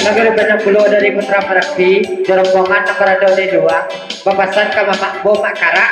Negeri banyak pulau dari Putra Prakti, rombongan nomor di dua, papasan ke Mamak Bo Makara.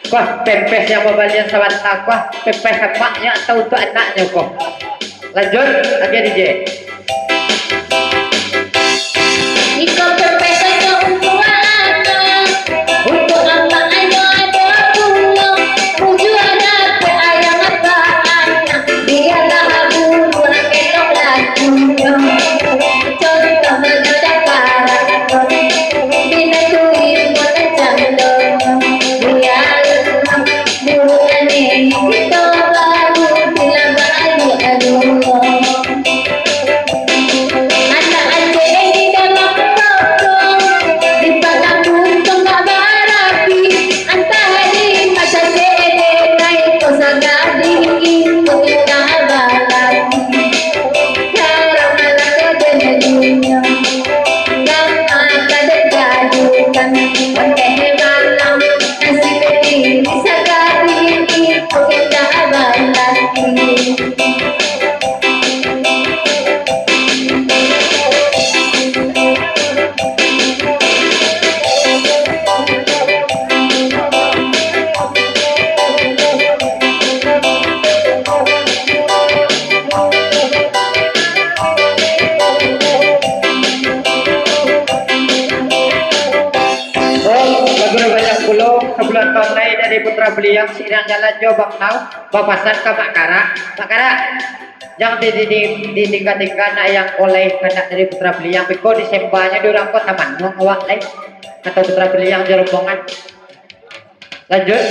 Wah, pempes yang membalian sawanta, wah, pempes emaknya atau untuk anaknya kok. Lanjut, lagi DJ. Iko pempes aja untuk anak, untuk anak aja ada pulau, puju ada pe ayam apa anak, biarlah aku pulang kelok lakunya. Contoh mendadak karakter, bina tuin mana candong, biar bulan ini kita baru bilang baru aduh. Anak anjing di dalam toko, di padang buntung tak berapi, antara di masa sede naik kosa gading itu kita balati. Cara malah kedengarannya, gampang kedengaran, wajah malam nasi beri sagari itu kita balati. Sebulan tahun lain dari Putra Beliang sidang jalan Jobak Nau papasan ke Makara. Makara yang ditingkat-tingkat yang oleh anak dari Putra Beliang piko disembahnya di orang kota Manung awak lain atau Putra Beliang di rombongan. Lanjut.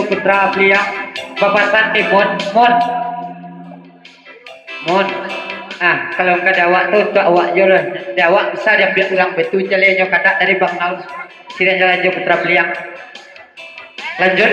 Putra Beliang papasan di Mon Kalau nggak ada awak tuh untuk awak jualan. Ada awak besar yang biar ulang betul jalannya kata dari Bang Naus. Sini jalan jo Putra Beliang. Lanjut.